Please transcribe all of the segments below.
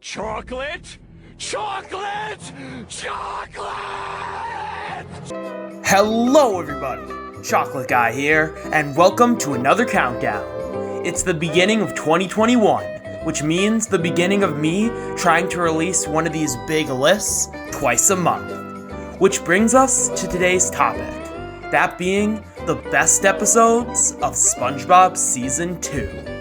Chocolate? Chocolate! Chocolate! Hello everybody, Chocolate Guy here, and welcome to another countdown. It's the beginning of 2021, which means the beginning of me trying to release one of these big lists twice a month. Which brings us to today's topic, that being the best episodes of SpongeBob Season 2.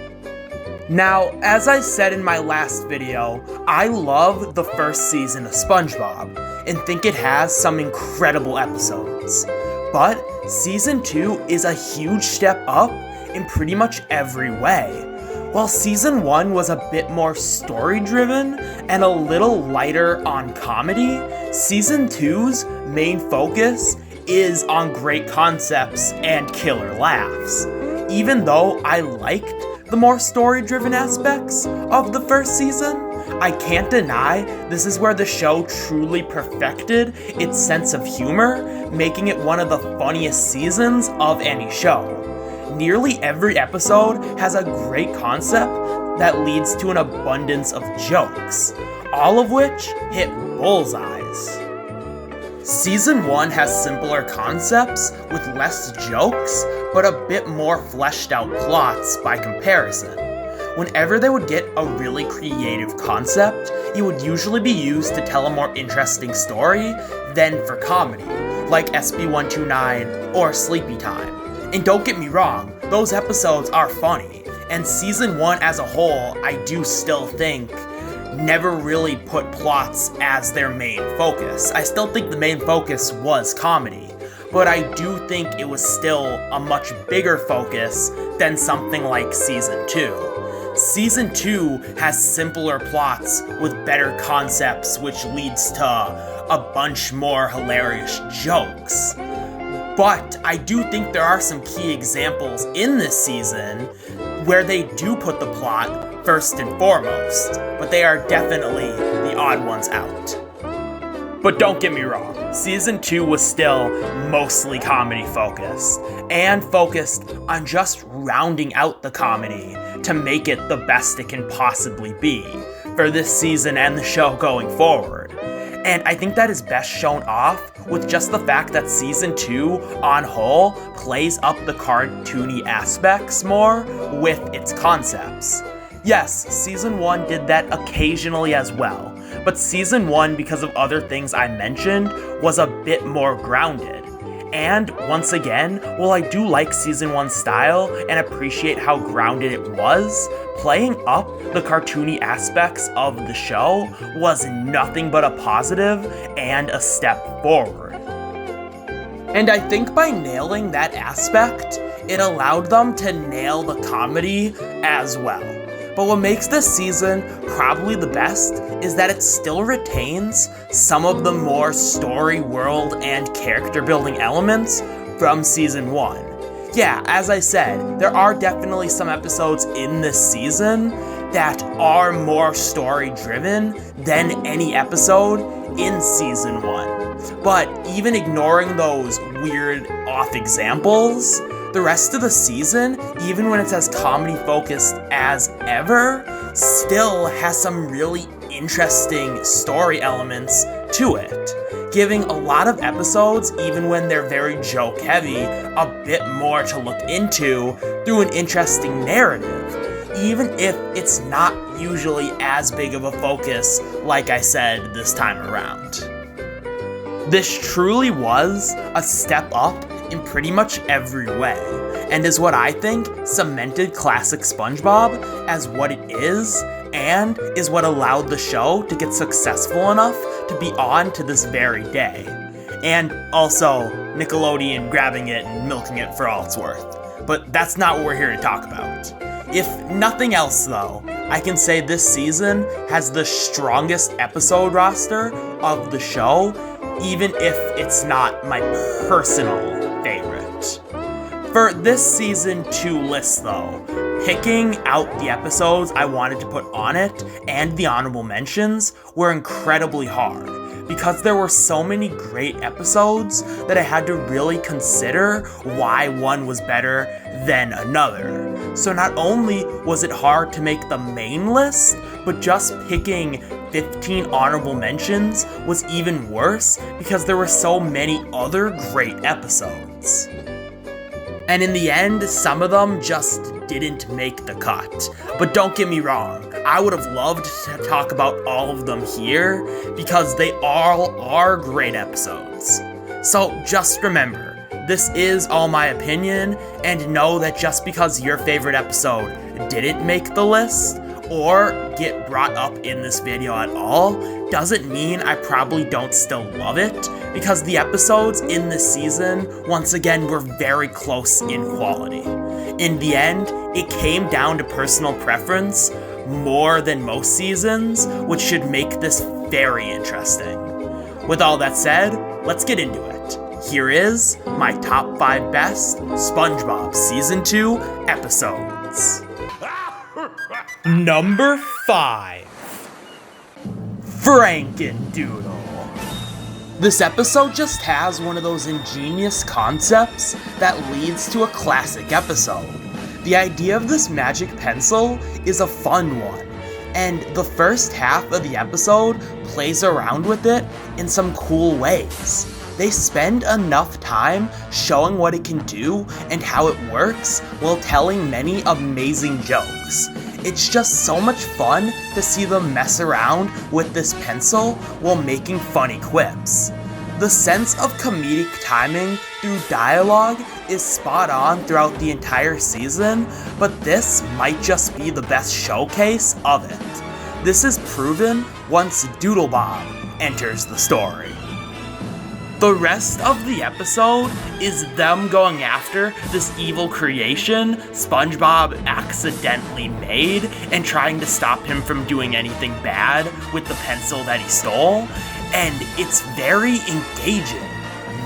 Now, as I said in my last video, I love the first season of SpongeBob, and think it has some incredible episodes. But Season 2 is a huge step up in pretty much every way. While Season 1 was a bit more story-driven and a little lighter on comedy, Season 2's main focus is on great concepts and killer laughs. Even though I liked the more story-driven aspects of the first season, I can't deny this is where the show truly perfected its sense of humor, making it one of the funniest seasons of any show. Nearly every episode has a great concept that leads to an abundance of jokes, all of which hit bullseyes. Season 1 has simpler concepts with less jokes, but a bit more fleshed out plots by comparison. Whenever they would get a really creative concept, it would usually be used to tell a more interesting story than for comedy, like SB129 or Sleepy Time. And don't get me wrong, those episodes are funny, and Season 1 as a whole, I do still think, never really put plots as their main focus. I still think the main focus was comedy, but I do think it was still a much bigger focus than something like Season 2. Season 2 has simpler plots with better concepts, which leads to a bunch more hilarious jokes. But I do think there are some key examples in this season where they do put the plot first and foremost, but they are definitely the odd ones out. But don't get me wrong, Season 2 was still mostly comedy focused, and focused on just rounding out the comedy to make it the best it can possibly be for this season and the show going forward. And I think that is best shown off with just the fact that Season 2, on whole, plays up the cartoony aspects more with its concepts. Yes, Season 1 did that occasionally as well, but Season 1, because of other things I mentioned, was a bit more grounded. And, once again, while I do like Season 1's style and appreciate how grounded it was, playing up the cartoony aspects of the show was nothing but a positive and a step forward. And I think by nailing that aspect, it allowed them to nail the comedy as well. But what makes this season probably the best is that it still retains some of the more story, world, and character building elements from Season 1. Yeah, as I said, there are definitely some episodes in this season that are more story driven than any episode in Season 1. But even ignoring those weird off examples, the rest of the season, even when it's as comedy focused as ever, still has some really interesting story elements to it, giving a lot of episodes, even when they're very joke heavy, a bit more to look into through an interesting narrative, even if it's not usually as big of a focus, like I said this time around. This truly was a step up in pretty much every way, and is what I think cemented classic SpongeBob as what it is, and is what allowed the show to get successful enough to be on to this very day. And also, Nickelodeon grabbing it and milking it for all it's worth. But that's not what we're here to talk about. If nothing else though, I can say this season has the strongest episode roster of the show, even if it's not my personal favorite. For this Season 2 list though, picking out the episodes I wanted to put on it and the honorable mentions were incredibly hard, because there were so many great episodes that I had to really consider why one was better then another. So not only was it hard to make the main list, but just picking 15 honorable mentions was even worse because there were so many other great episodes. And in the end, some of them just didn't make the cut. But don't get me wrong, I would have loved to talk about all of them here because they all are great episodes. So just remember, this is all my opinion, and know that just because your favorite episode didn't make the list or get brought up in this video at all, doesn't mean I probably don't still love it, because the episodes in this season, once again, were very close in quality. In the end, it came down to personal preference more than most seasons, which should make this very interesting. With all that said, let's get into it. Here is my top 5 best SpongeBob Season 2 episodes. Number 5. Frankendoodle. This episode just has one of those ingenious concepts that leads to a classic episode. The idea of this magic pencil is a fun one, and the first half of the episode plays around with it in some cool ways. They spend enough time showing what it can do and how it works while telling many amazing jokes. It's just so much fun to see them mess around with this pencil while making funny quips. The sense of comedic timing through dialogue is spot on throughout the entire season, but this might just be the best showcase of it. This is proven once Doodlebob enters the story. The rest of the episode is them going after this evil creation SpongeBob accidentally made and trying to stop him from doing anything bad with the pencil that he stole, and it's very engaging.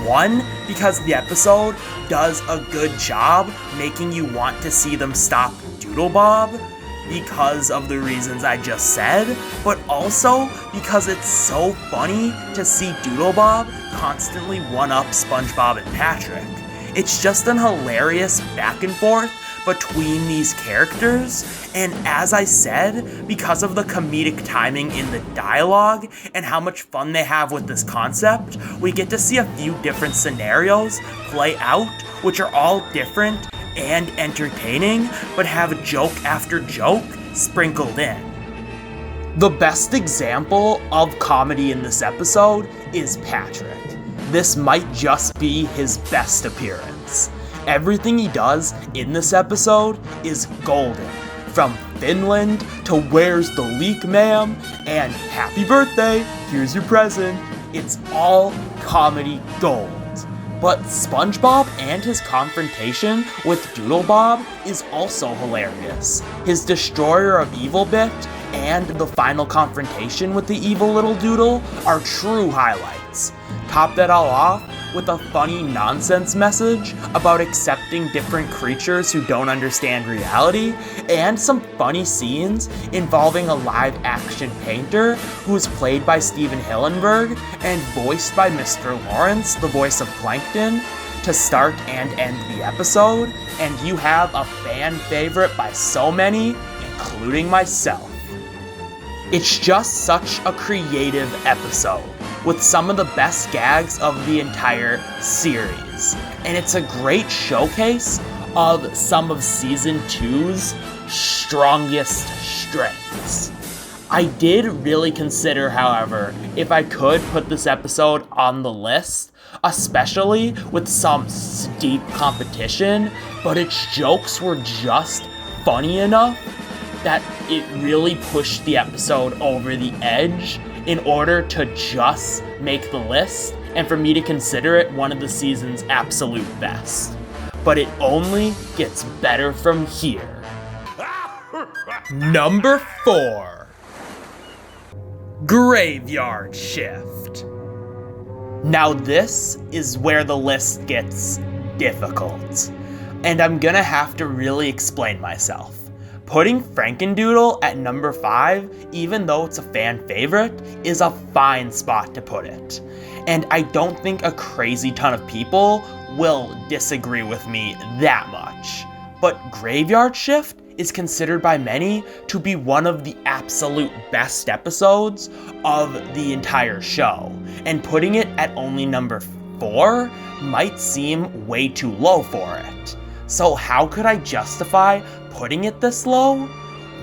One, because the episode does a good job making you want to see them stop Doodlebob, because of the reasons I just said, but also because it's so funny to see Doodlebob constantly one-up SpongeBob and Patrick. It's just an hilarious back and forth between these characters, and as I said, because of the comedic timing in the dialogue and how much fun they have with this concept, we get to see a few different scenarios play out, which are all different and entertaining, but have joke after joke sprinkled in. The best example of comedy in this episode is Patrick. This might just be his best appearance. Everything he does in this episode is golden. From Finland to Where's the Leak, ma'am? And Happy birthday, here's your present. It's all comedy gold. But SpongeBob and his confrontation with Doodlebob is also hilarious. His Destroyer of Evil bit and the final confrontation with the evil little Doodle are true highlights. Top that all off with a funny nonsense message about accepting different creatures who don't understand reality, and some funny scenes involving a live-action painter who is played by Steven Hillenburg and voiced by Mr. Lawrence, the voice of Plankton, to start and end the episode, and you have a fan favorite by so many, including myself. It's just such a creative episode, with some of the best gags of the entire series. And it's a great showcase of some of Season 2's strongest strengths. I did really consider, however, if I could put this episode on the list, especially with some steep competition, but its jokes were just funny enough that it really pushed the episode over the edge in order to just make the list, and for me to consider it one of the season's absolute best. But it only gets better from here. Number 4. Graveyard Shift. Now this is where the list gets difficult, and I'm gonna have to really explain myself. Putting Frankendoodle at number 5, even though it's a fan favorite, is a fine spot to put it. And I don't think a crazy ton of people will disagree with me that much. but Graveyard Shift is considered by many to be one of the absolute best episodes of the entire show, and putting it at only number 4 might seem way too low for it. So how could I justify putting it this low?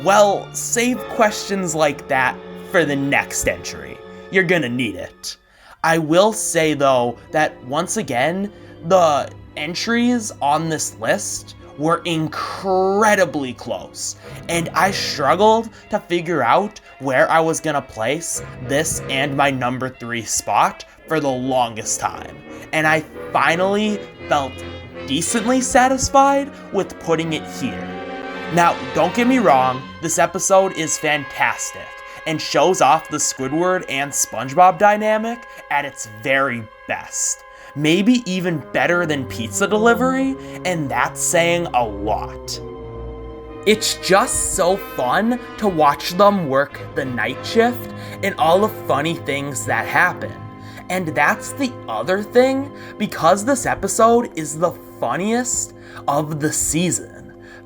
Well, save questions like that for the next entry. You're gonna need it. I will say though that once again, the entries on this list were incredibly close, and I struggled to figure out where I was gonna place this and my number 3 spot for the longest time, and I finally felt decently satisfied with putting it here. Now, don't get me wrong, this episode is fantastic and shows off the Squidward and SpongeBob dynamic at its very best. Maybe even better than Pizza Delivery, and that's saying a lot. It's just so fun to watch them work the night shift and all the funny things that happen. And that's the other thing, because this episode is the funniest of the season.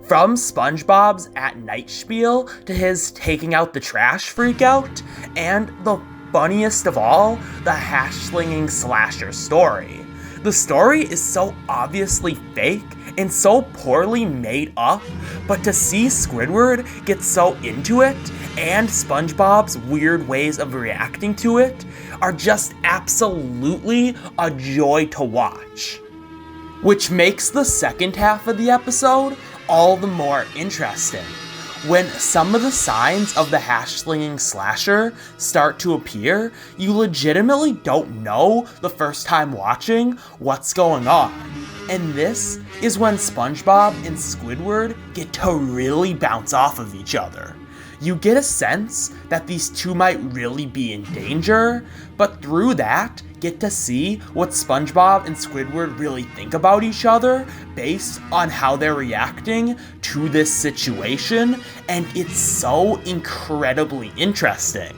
From SpongeBob's at night spiel to his taking out the trash freakout, and the funniest of all, the hash-slinging slasher story. The story is so obviously fake and so poorly made up, but to see Squidward get so into it, and SpongeBob's weird ways of reacting to it, are just absolutely a joy to watch. Which makes the second half of the episode all the more interesting. When some of the signs of the hash-slinging slasher start to appear, you legitimately don't know the first time watching what's going on. And this is when SpongeBob and Squidward get to really bounce off of each other. You get a sense that these two might really be in danger, but through that, get to see what SpongeBob and Squidward really think about each other based on how they're reacting to this situation, and it's so incredibly interesting.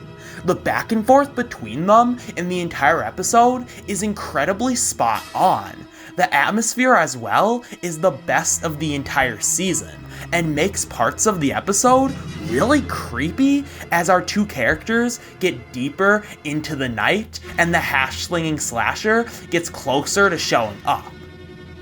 The back and forth between them in the entire episode is incredibly spot on. The atmosphere as well is the best of the entire season, and makes parts of the episode really creepy as our two characters get deeper into the night and the hash-slinging slasher gets closer to showing up.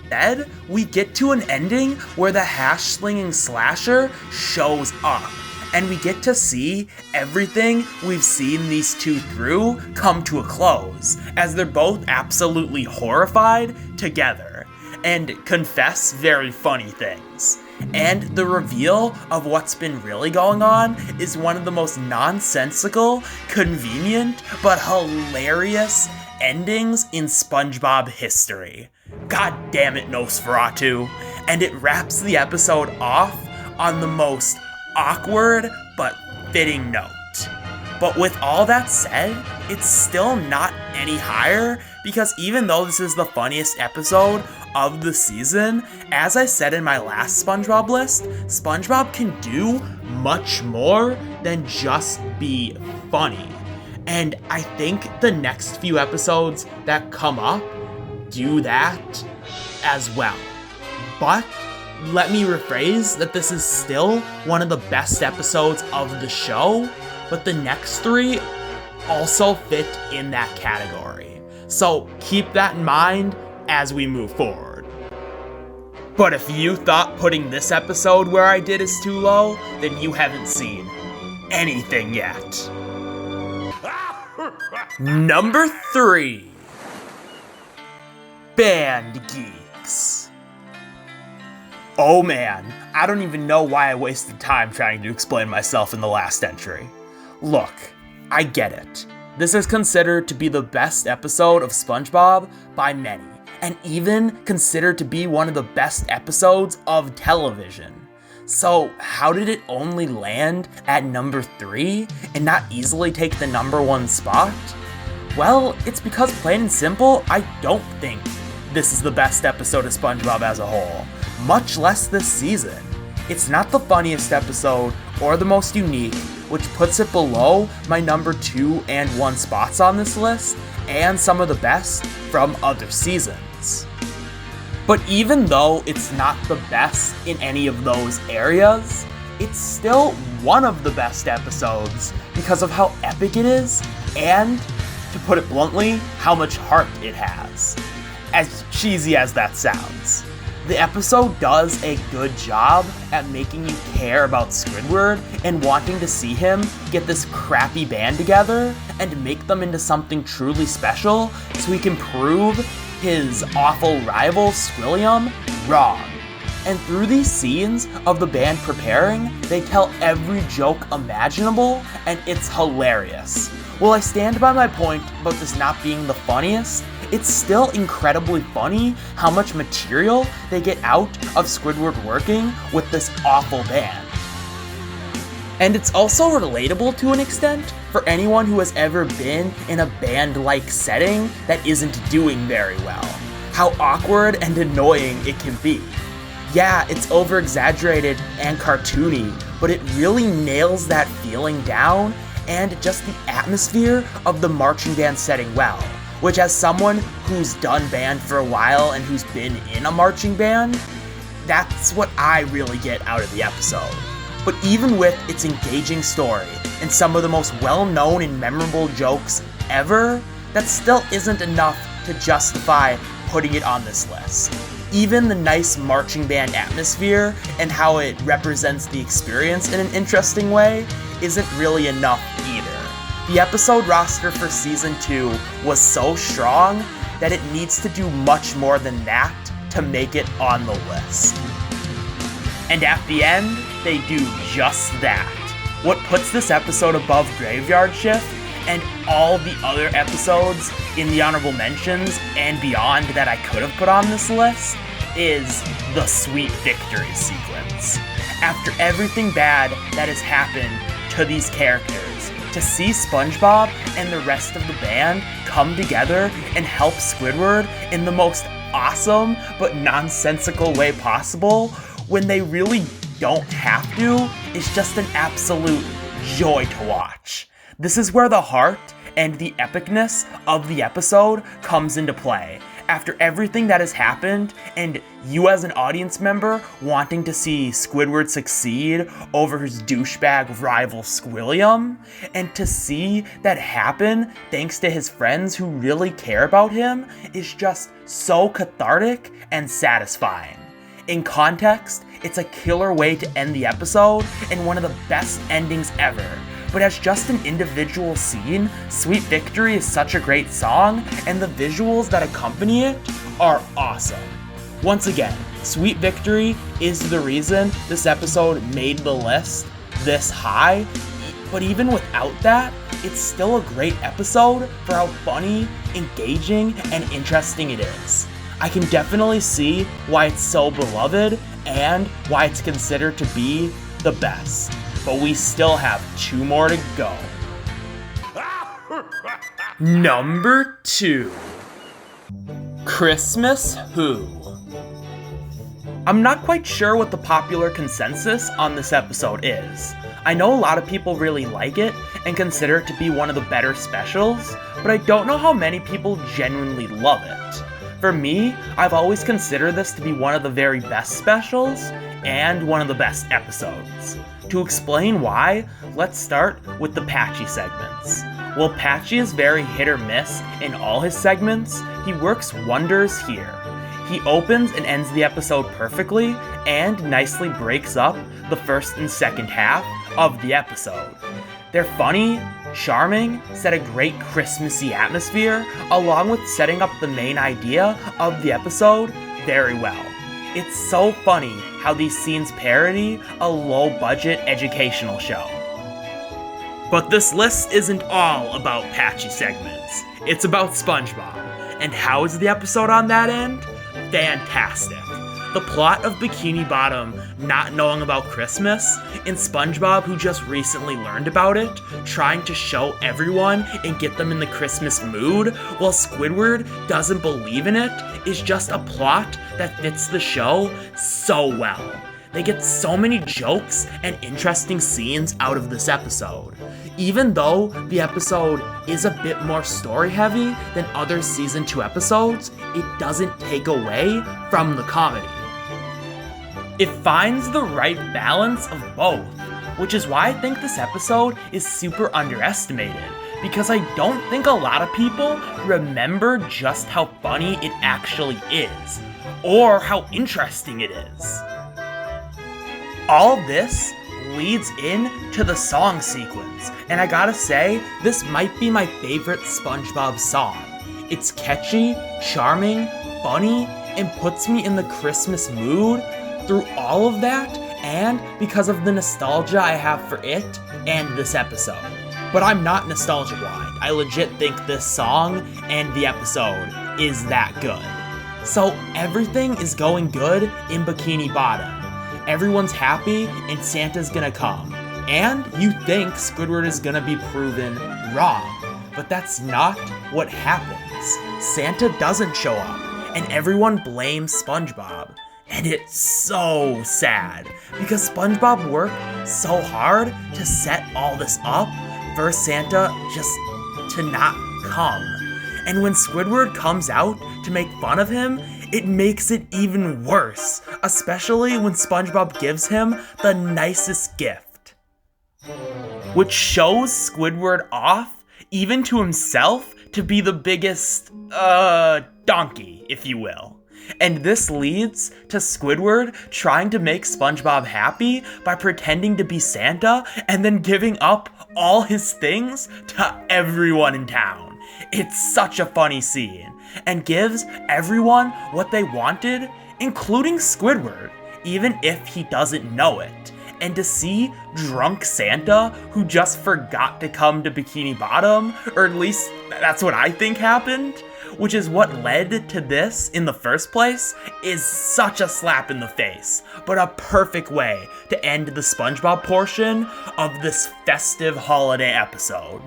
Instead, we get to an ending where the hash-slinging slasher shows up, and we get to see everything we've seen these two through come to a close, as they're both absolutely horrified together, and confess very funny things. And the reveal of what's been really going on is one of the most nonsensical, convenient, but hilarious endings in SpongeBob history. God damn it, Nosferatu. And it wraps the episode off on the most awkward but fitting note. But with all that said, it's still not any higher, because even though this is the funniest episode of the season, as I said in my last SpongeBob list, SpongeBob can do much more than just be funny. And I think the next few episodes that come up do that as well. But let me rephrase that this is still one of the best episodes of the show, but the next 3 also fit in that category. So keep that in mind as we move forward. But if you thought putting this episode where I did is too low, then you haven't seen anything yet. Number 3. Band Geeks. Oh man, I don't even know why I wasted time trying to explain myself in the last entry. Look, I get it. This is considered to be the best episode of SpongeBob by many, and even considered to be one of the best episodes of television. So how did it only land at number 3 and not easily take the number 1 spot? Well, it's because plain and simple, I don't think this is the best episode of SpongeBob as a whole, much less this season. It's not the funniest episode or the most unique, which puts it below my number 2 and 1 spots on this list, and some of the best from other seasons. But even though it's not the best in any of those areas, it's still one of the best episodes because of how epic it is and, to put it bluntly, how much heart it has. As cheesy as that sounds. The episode does a good job at making you care about Squidward and wanting to see him get this crappy band together and make them into something truly special so he can prove his awful rival Squilliam wrong. And through these scenes of the band preparing, they tell every joke imaginable, and it's hilarious. While I stand by my point about this not being the funniest, it's still incredibly funny how much material they get out of Squidward working with this awful band. And it's also relatable to an extent for anyone who has ever been in a band-like setting that isn't doing very well. How awkward and annoying it can be. Yeah, it's over-exaggerated and cartoony, but it really nails that feeling down and just the atmosphere of the marching band setting well, which as someone who's done band for a while and who's been in a marching band, that's what I really get out of the episode. But even with its engaging story and some of the most well-known and memorable jokes ever, that still isn't enough to justify putting it on this list. Even the nice marching band atmosphere and how it represents the experience in an interesting way isn't really enough either. The episode roster for Season 2 was so strong that it needs to do much more than that to make it on the list. And at the end, they do just that. What puts this episode above Graveyard Shift and all the other episodes in the honorable mentions and beyond that I could have put on this list is the sweet victory sequence. After everything bad that has happened to these characters, to see SpongeBob and the rest of the band come together and help Squidward in the most awesome but nonsensical way possible when they really don't have to is just an absolute joy to watch. This is where the heart and the epicness of the episode comes into play. After everything that has happened, and you as an audience member wanting to see Squidward succeed over his douchebag rival Squilliam, and to see that happen thanks to his friends who really care about him is just so cathartic and satisfying. In context, it's a killer way to end the episode and one of the best endings ever. But as just an individual scene, Sweet Victory is such a great song, and the visuals that accompany it are awesome. Once again, Sweet Victory is the reason this episode made the list this high, but even without that, it's still a great episode for how funny, engaging, and interesting it is. I can definitely see why it's so beloved and why it's considered to be the best. But we still have 2 more to go. Number 2. Christmas Who. I'm not quite sure what the popular consensus on this episode is. I know a lot of people really like it and consider it to be one of the better specials, but I don't know how many people genuinely love it. For me, I've always considered this to be one of the very best specials and one of the best episodes. To explain why, let's start with the Patchy segments. While Patchy is very hit or miss in all his segments, he works wonders here. He opens and ends the episode perfectly and nicely breaks up the first and second half of the episode. They're funny, charming, set a great Christmassy atmosphere, along with setting up the main idea of the episode very well. It's so funny how these scenes parody a low-budget educational show. But this list isn't all about Patchy segments. It's about SpongeBob. And how is the episode on that end? Fantastic. The plot of Bikini Bottom not knowing about Christmas, and SpongeBob who just recently learned about it, trying to show everyone and get them in the Christmas mood, while Squidward doesn't believe in it, is just a plot that fits the show so well. They get so many jokes and interesting scenes out of this episode. Even though the episode is a bit more story-heavy than other Season 2 episodes, it doesn't take away from the comedy. It finds the right balance of both, which is why I think this episode is super underestimated, because I don't think a lot of people remember just how funny it actually is, or how interesting it is. All this leads in to the song sequence, and I gotta say, this might be my favorite SpongeBob song. It's catchy, charming, funny, and puts me in the Christmas mood through all of that, and because of the nostalgia I have for it and this episode. But I'm not nostalgia blind. I legit think this song and the episode is that good. So everything is going good in Bikini Bottom. Everyone's happy and Santa's gonna come. And you think Squidward is gonna be proven wrong. But that's not what happens. Santa doesn't show up, and everyone blames SpongeBob. And it's so sad, because SpongeBob worked so hard to set all this up for Santa just to not come. And when Squidward comes out to make fun of him, it makes it even worse, especially when SpongeBob gives him the nicest gift. Which shows Squidward off, even to himself, to be the biggest, donkey, if you will. And this leads to Squidward trying to make SpongeBob happy by pretending to be Santa and then giving up all his things to everyone in town. It's such a funny scene, and gives everyone what they wanted, including Squidward, even if he doesn't know it. And to see drunk Santa, who just forgot to come to Bikini Bottom, or at least that's what I think happened, which is what led to this in the first place, is such a slap in the face, but a perfect way to end the SpongeBob portion of this festive holiday episode.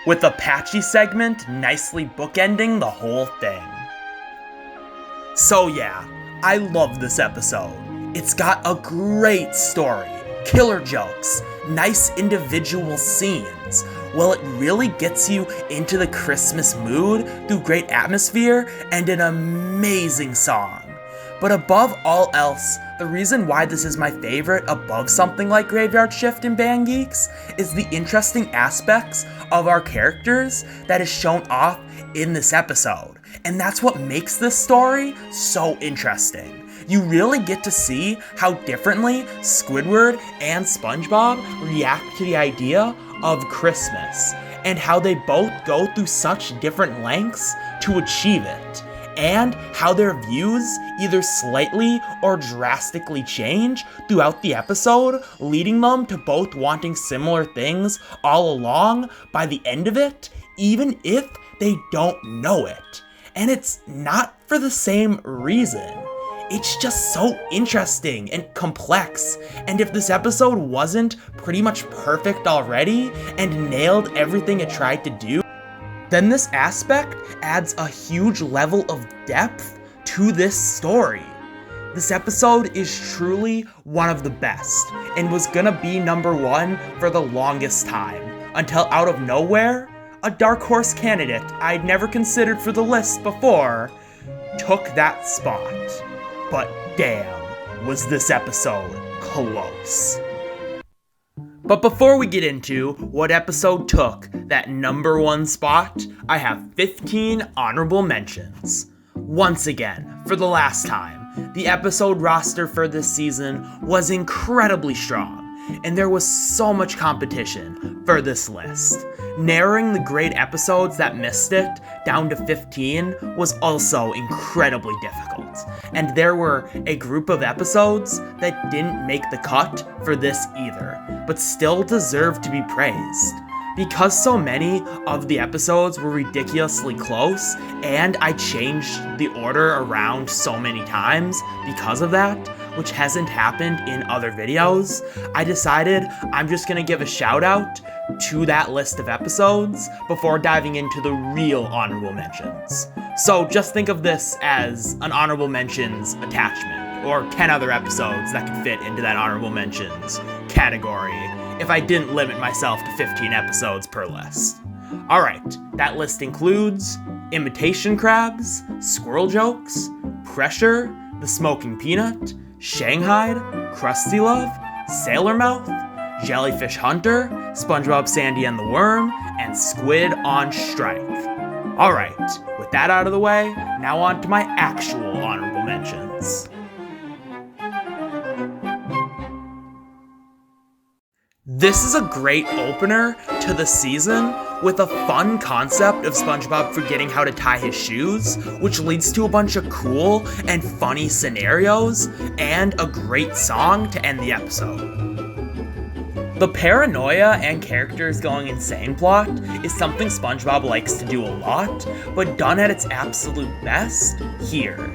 With a patchy segment nicely bookending the whole thing. So yeah, I love this episode. It's got a great story, killer jokes, nice individual scenes. Well, it really gets you into the Christmas mood through great atmosphere and an amazing song. But above all else, the reason why this is my favorite above something like Graveyard Shift and Band Geeks is the interesting aspects of our characters that is shown off in this episode. And that's what makes this story so interesting. You really get to see how differently Squidward and SpongeBob react to the idea of Christmas, and how they both go through such different lengths to achieve it, and how their views either slightly or drastically change throughout the episode, leading them to both wanting similar things all along by the end of it, even if they don't know it. And it's not for the same reason. It's just so interesting and complex, and if this episode wasn't pretty much perfect already and nailed everything it tried to do, then this aspect adds a huge level of depth to this story. This episode is truly one of the best, and was gonna be number one for the longest time, until out of nowhere, a dark horse candidate I'd never considered for the list before took that spot. But damn, was this episode close. But before we get into what episode took that number one spot, I have 15 honorable mentions. Once again, for the last time, the episode roster for this season was incredibly strong, and there was so much competition for this list. Narrowing the great episodes that missed it down to 15 was also incredibly difficult, and there were a group of episodes that didn't make the cut for this either, but still deserve to be praised. Because so many of the episodes were ridiculously close, and I changed the order around so many times because of that, which hasn't happened in other videos, I decided I'm just gonna give a shout out to that list of episodes before diving into the real honorable mentions. So just think of this as an honorable mentions attachment, or 10 other episodes that could fit into that honorable mentions category, if I didn't limit myself to 15 episodes per list. Alright, that list includes Imitation Crabs, Squirrel Jokes, Pressure, The Smoking Peanut, Shanghai, Krusty Love, Sailor Mouth, Jellyfish Hunter, SpongeBob Sandy and the Worm, and Squid on Strike. Alright, with that out of the way, now on to my actual honorable mentions. This is a great opener to the season with a fun concept of SpongeBob forgetting how to tie his shoes, which leads to a bunch of cool and funny scenarios and a great song to end the episode. The paranoia and characters going insane plot is something SpongeBob likes to do a lot, but done at its absolute best here.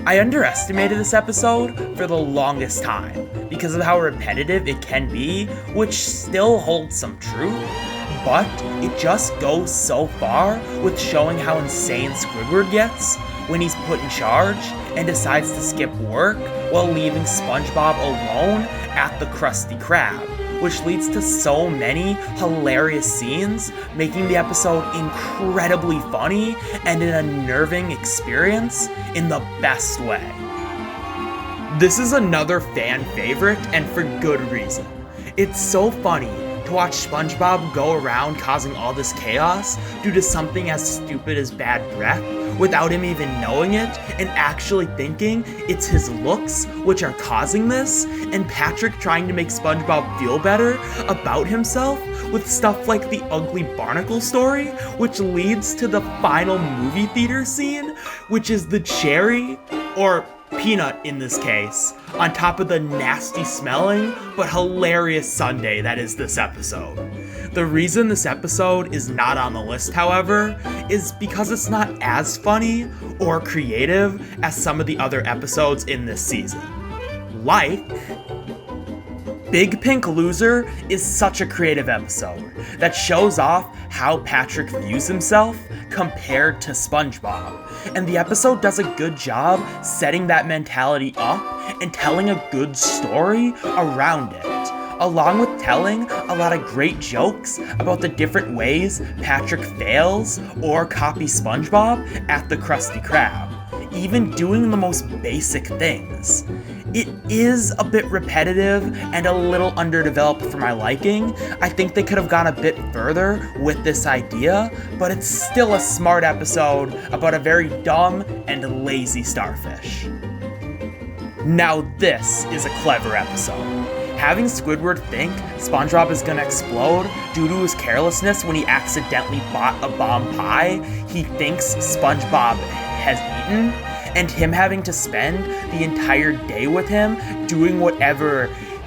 I underestimated this episode for the longest time because of how repetitive it can be, which still holds some truth, but it just goes so far with showing how insane Squidward gets when he's put in charge and decides to skip work while leaving SpongeBob alone at the Krusty Krab, which leads to so many hilarious scenes, making the episode incredibly funny and an unnerving experience in the best way. This is another fan favorite, and for good reason. It's so funny to watch SpongeBob go around causing all this chaos due to something as stupid as bad breath, without him even knowing it and actually thinking it's his looks which are causing this, and Patrick trying to make SpongeBob feel better about himself with stuff like the ugly barnacle story, which leads to the final movie theater scene, which is the cherry, or peanut in this case, on top of the nasty smelling but hilarious sundae that is this episode. The reason this episode is not on the list, however, is because it's not as funny or creative as some of the other episodes in this season. Like, Big Pink Loser is such a creative episode that shows off how Patrick views himself compared to SpongeBob, and the episode does a good job setting that mentality up and telling a good story around it, along with telling a lot of great jokes about the different ways Patrick fails or copies SpongeBob at the Krusty Krab, even doing the most basic things. It is a bit repetitive and a little underdeveloped for my liking. I think they could have gone a bit further with this idea, but it's still a smart episode about a very dumb and lazy starfish. Now this is a clever episode. Having Squidward think SpongeBob is gonna explode due to his carelessness when he accidentally bought a bomb pie he thinks SpongeBob has eaten, and him having to spend the entire day with him doing whatever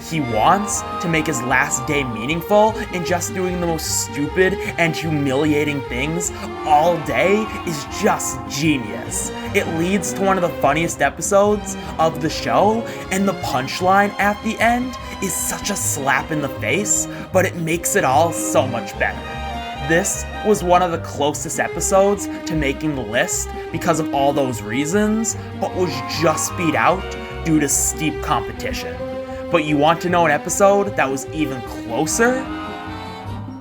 he wants to make his last day meaningful and just doing the most stupid and humiliating things all day is just genius. It leads to one of the funniest episodes of the show, and the punchline at the end is such a slap in the face, but it makes it all so much better. This was one of the closest episodes to making the list because of all those reasons, but was just beat out due to steep competition. But you want to know an episode that was even closer?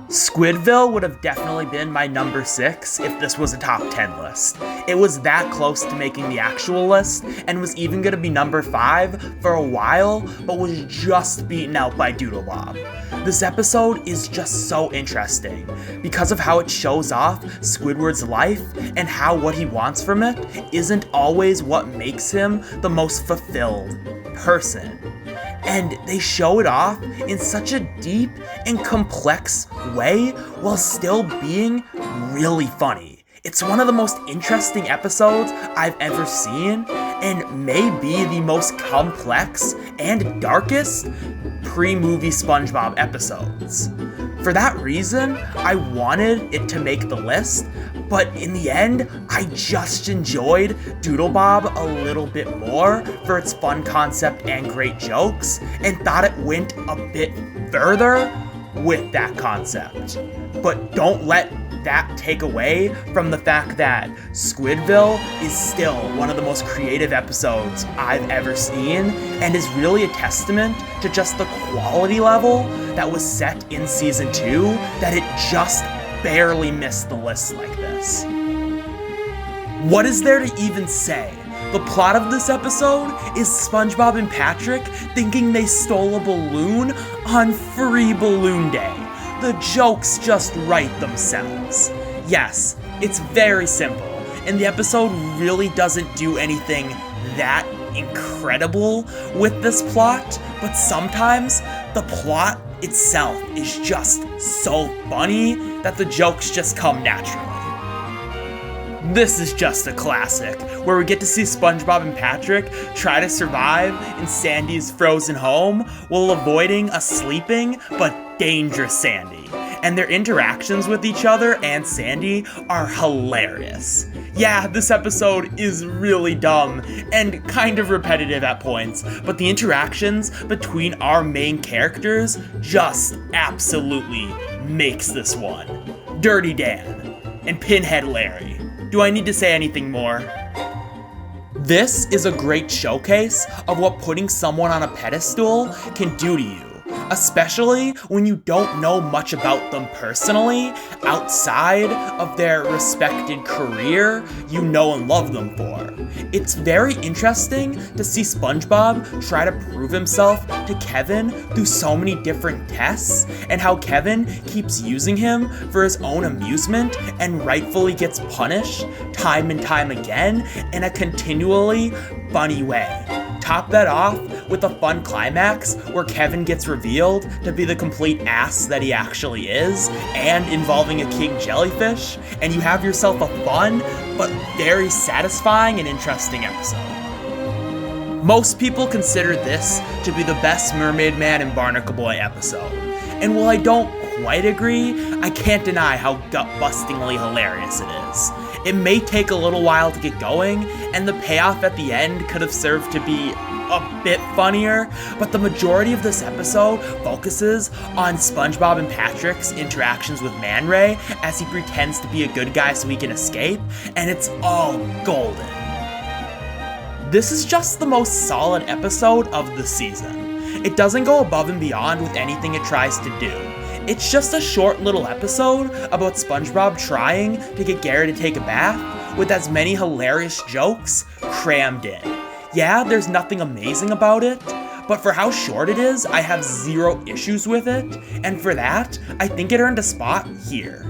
Squidville would have definitely been my number 6 if this was a top 10 list. It was that close to making the actual list, and was even going to be number 5 for a while, but was just beaten out by Doodlebob. This episode is just so interesting because of how it shows off Squidward's life and how what he wants from it isn't always what makes him the most fulfilled person. And they show it off in such a deep and complex way while still being really funny. It's one of the most interesting episodes I've ever seen, and may be the most complex and darkest pre-movie SpongeBob episodes. For that reason, I wanted it to make the list, but in the end, I just enjoyed Doodlebob a little bit more for its fun concept and great jokes, and thought it went a bit further with that concept. But don't let that take away from the fact that Squidville is still one of the most creative episodes I've ever seen, and is really a testament to just the quality level that was set in season 2, that it just barely missed the list like this. What is there to even say? The plot of this episode is SpongeBob and Patrick thinking they stole a balloon on Free Balloon Day. The jokes just write themselves. Yes, it's very simple, and the episode really doesn't do anything that incredible with this plot, but sometimes the plot itself is just so funny that the jokes just come naturally. This is just a classic, where we get to see SpongeBob and Patrick try to survive in Sandy's frozen home while avoiding a sleeping but dangerous Sandy. And their interactions with each other and Sandy are hilarious. Yeah, this episode is really dumb and kind of repetitive at points, but the interactions between our main characters just absolutely makes this one. Dirty Dan and Pinhead Larry. Do I need to say anything more? This is a great showcase of what putting someone on a pedestal can do to you, especially when you don't know much about them personally outside of their respected career you know and love them for. It's very interesting to see SpongeBob try to prove himself to Kevin through so many different tests, and how Kevin keeps using him for his own amusement and rightfully gets punished time and time again in a continually funny way. Top that off with a fun climax where Kevin gets revealed to be the complete ass that he actually is, and involving a king jellyfish, and you have yourself a fun but very satisfying and interesting episode. Most people consider this to be the best Mermaid Man and Barnacle Boy episode, and while I don't quite agree, I can't deny how gut-bustingly hilarious it is. It may take a little while to get going, and the payoff at the end could have served to be a bit funnier, but the majority of this episode focuses on SpongeBob and Patrick's interactions with Man Ray as he pretends to be a good guy so he can escape, and it's all golden. This is just the most solid episode of the season. It doesn't go above and beyond with anything it tries to do. It's just a short little episode about SpongeBob trying to get Gary to take a bath with as many hilarious jokes crammed in. Yeah, there's nothing amazing about it, but for how short it is, I have zero issues with it, and for that, I think it earned a spot here.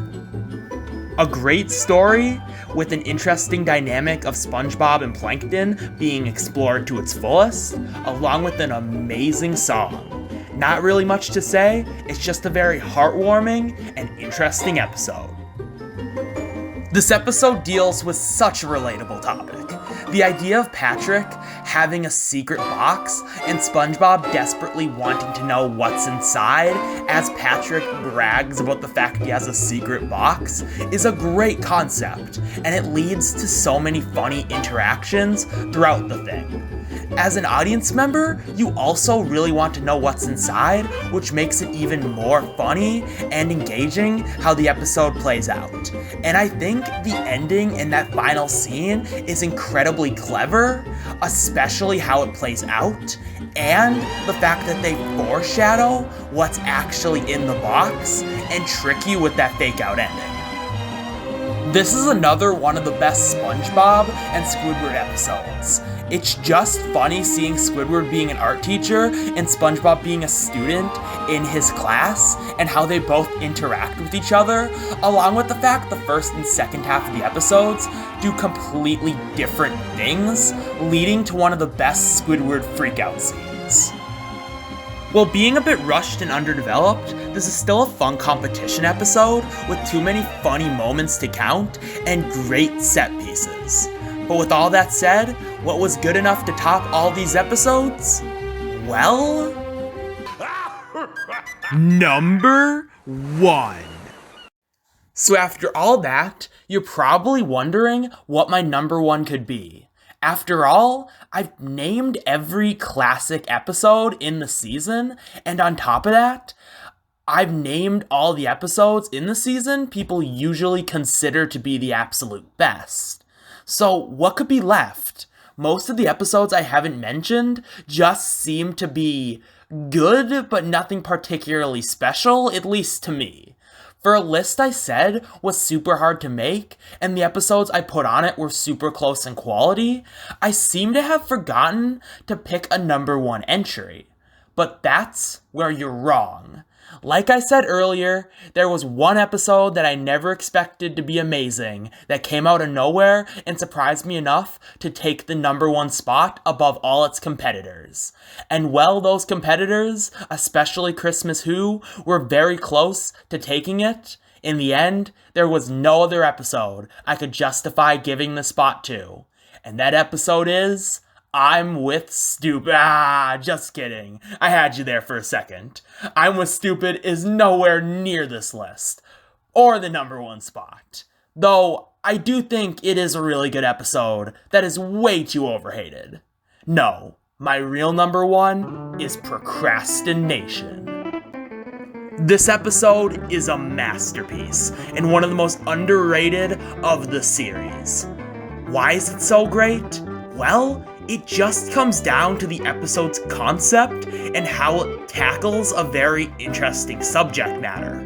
A great story with an interesting dynamic of SpongeBob and Plankton being explored to its fullest, along with an amazing song. Not really much to say, it's just a very heartwarming and interesting episode. This episode deals with such a relatable topic. The idea of Patrick having a secret box and SpongeBob desperately wanting to know what's inside as Patrick brags about the fact he has a secret box is a great concept, and it leads to so many funny interactions throughout the thing. As an audience member, you also really want to know what's inside, which makes it even more funny and engaging how the episode plays out. And I think the ending in that final scene is incredibly clever, especially how it plays out, and the fact that they foreshadow what's actually in the box and trick you with that fake out ending. This is another one of the best SpongeBob and Squidward episodes. It's just funny seeing Squidward being an art teacher and SpongeBob being a student in his class, and how they both interact with each other, along with the fact the first and second half of the episodes do completely different things, leading to one of the best Squidward freakout scenes. While being a bit rushed and underdeveloped, this is still a fun competition episode with too many funny moments to count and great set pieces. But with all that said, what was good enough to top all these episodes? Well, number 1. So after all that, you're probably wondering what my number 1 could be. After all, I've named every classic episode in the season, and on top of that, I've named all the episodes in the season people usually consider to be the absolute best. So what could be left? Most of the episodes I haven't mentioned just seem to be good, but nothing particularly special, at least to me. For a list I said was super hard to make, and the episodes I put on it were super close in quality, I seem to have forgotten to pick a number one entry. But that's where you're wrong. Like I said earlier, there was one episode that I never expected to be amazing that came out of nowhere and surprised me enough to take the number one spot above all its competitors. And well, those competitors, especially Christmas Who, were very close to taking it. In the end, there was no other episode I could justify giving the spot to. And that episode is I'm with Stupid. Just kidding. I had you there for a second. I'm with Stupid is nowhere near this list, or the number one spot. Though, I do think it is a really good episode that is way too overhated. No, my real number one is Procrastination. This episode is a masterpiece, and one of the most underrated of the series. Why is it so great? Well, it just comes down to the episode's concept and how it tackles a very interesting subject matter.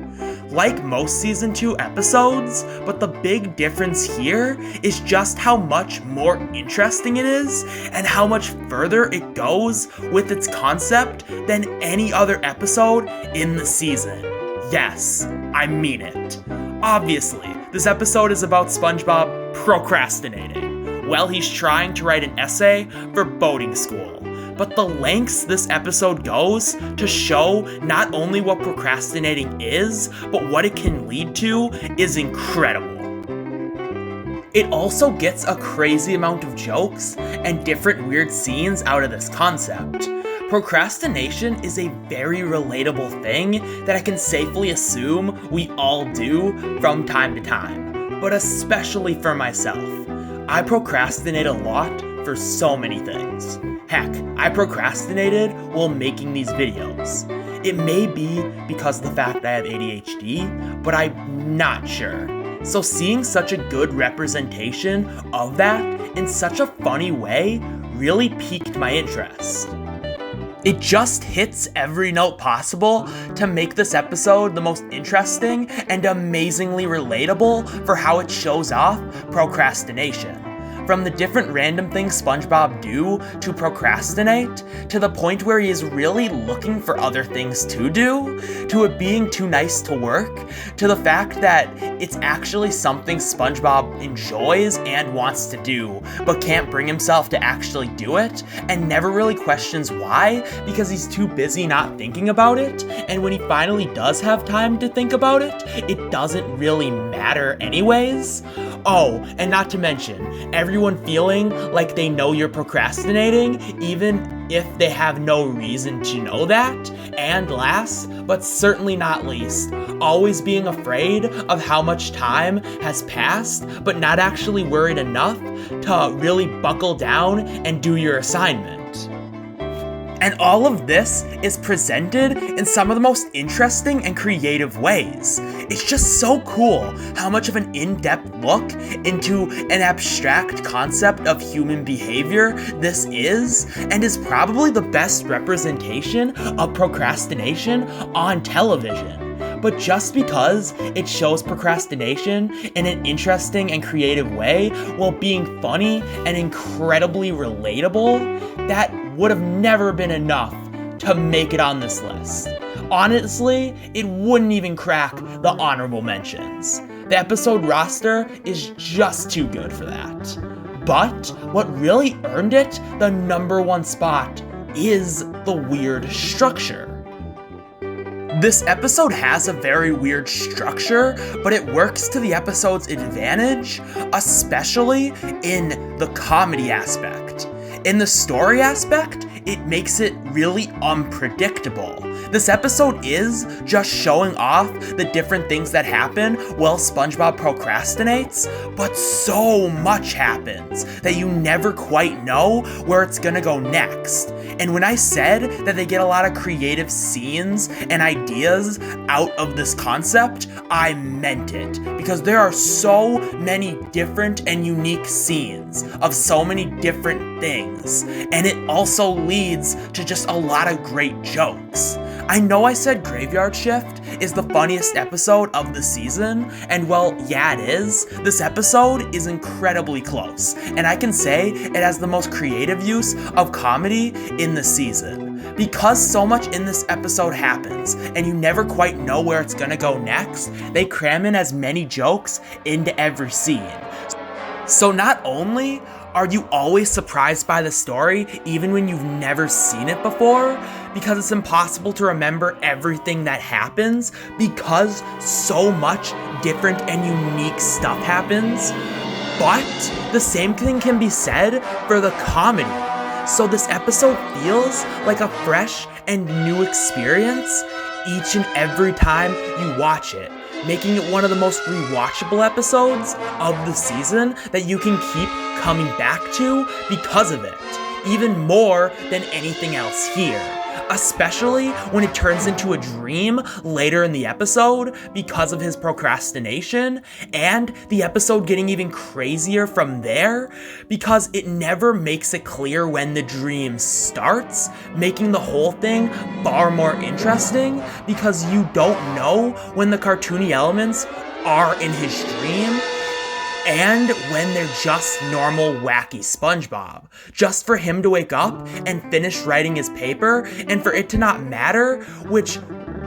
Like most Season 2 episodes, but the big difference here is just how much more interesting it is and how much further it goes with its concept than any other episode in the season. Yes, I mean it. Obviously, this episode is about SpongeBob procrastinating. Well, he's trying to write an essay for boating school. But the lengths this episode goes to show not only what procrastinating is, but what it can lead to is incredible. It also gets a crazy amount of jokes and different weird scenes out of this concept. Procrastination is a very relatable thing that I can safely assume we all do from time to time, but especially for myself. I procrastinate a lot for so many things. Heck, I procrastinated while making these videos. It may be because of the fact I have ADHD, but I'm not sure. So seeing such a good representation of that in such a funny way really piqued my interest. It just hits every note possible to make this episode the most interesting and amazingly relatable for how it shows off procrastination. From the different random things SpongeBob do to procrastinate, to the point where he is really looking for other things to do, to it being too nice to work, to the fact that it's actually something SpongeBob enjoys and wants to do, but can't bring himself to actually do it, and never really questions why, because he's too busy not thinking about it, and when he finally does have time to think about it, it doesn't really matter anyways. Oh, and not to mention, everyone feeling like they know you're procrastinating, even if they have no reason to know that. And last, but certainly not least, always being afraid of how much time has passed, but not actually worried enough to really buckle down and do your assignment. And all of this is presented in some of the most interesting and creative ways. It's just so cool how much of an in-depth look into an abstract concept of human behavior this is, and is probably the best representation of procrastination on television. But just because it shows procrastination in an interesting and creative way while being funny and incredibly relatable, that would have never been enough to make it on this list. Honestly, it wouldn't even crack the honorable mentions. The episode roster is just too good for that. But what really earned it the number one spot is the weird structure. This episode has a very weird structure, but it works to the episode's advantage, especially in the comedy aspect. In the story aspect, it makes it really unpredictable. This episode is just showing off the different things that happen while SpongeBob procrastinates, but so much happens that you never quite know where it's gonna go next. And when I said that they get a lot of creative scenes and ideas out of this concept, I meant it, because there are so many different and unique scenes of so many different things, and it also leads to just a lot of great jokes. I know I said Graveyard Shift is the funniest episode of the season, and well, yeah it is. This episode is incredibly close, and I can say it has the most creative use of comedy in the season. Because so much in this episode happens, and you never quite know where it's gonna go next, they cram in as many jokes into every scene. So not only are you always surprised by the story, even when you've never seen it before, because it's impossible to remember everything that happens, because so much different and unique stuff happens, but the same thing can be said for the comedy. So this episode feels like a fresh and new experience each and every time you watch it, making it one of the most rewatchable episodes of the season that you can keep coming back to because of it, even more than anything else here. Especially when it turns into a dream later in the episode because of his procrastination, and the episode getting even crazier from there because it never makes it clear when the dream starts, making the whole thing far more interesting because you don't know when the cartoony elements are in his dream and when they're just normal wacky SpongeBob. Just for him to wake up and finish writing his paper and for it to not matter, which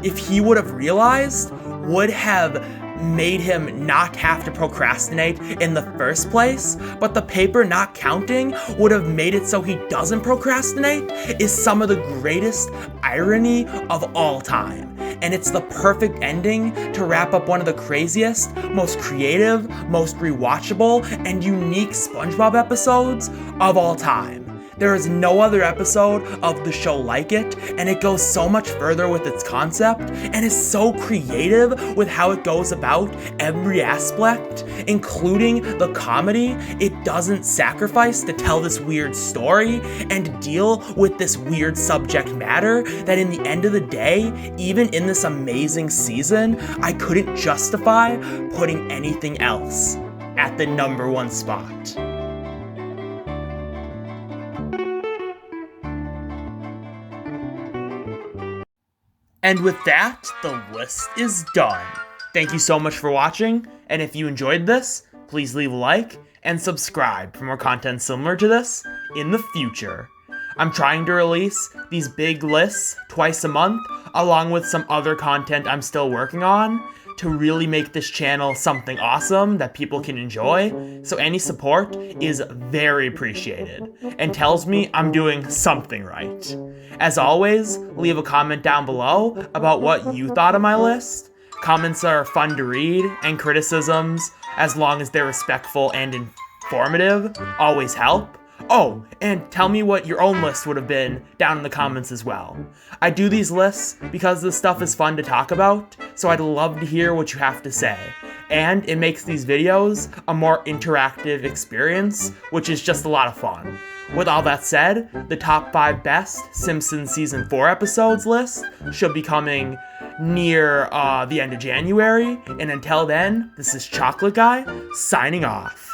if he would have realized would have made him not have to procrastinate in the first place, but the paper not counting would have made it so he doesn't procrastinate, is some of the greatest irony of all time. And it's the perfect ending to wrap up one of the craziest, most creative, most rewatchable, and unique SpongeBob episodes of all time. There is no other episode of the show like it, and it goes so much further with its concept, and is so creative with how it goes about every aspect, including the comedy. It doesn't sacrifice to tell this weird story and deal with this weird subject matter that in the end of the day, even in this amazing season, I couldn't justify putting anything else at the number one spot. And with that, the list is done. Thank you so much for watching, and if you enjoyed this, please leave a like and subscribe for more content similar to this in the future. I'm trying to release these big lists twice a month, along with some other content I'm still working on, to really make this channel something awesome that people can enjoy, so any support is very appreciated and tells me I'm doing something right. As always, leave a comment down below about what you thought of my list. Comments are fun to read, and criticisms, as long as they're respectful and informative, always help. Oh, and tell me what your own list would have been down in the comments as well. I do these lists because this stuff is fun to talk about, so I'd love to hear what you have to say. And it makes these videos a more interactive experience, which is just a lot of fun. With all that said, the top 5 best Simpsons Season 4 episodes list should be coming near the end of January, and until then, this is Chocolate Guy, signing off.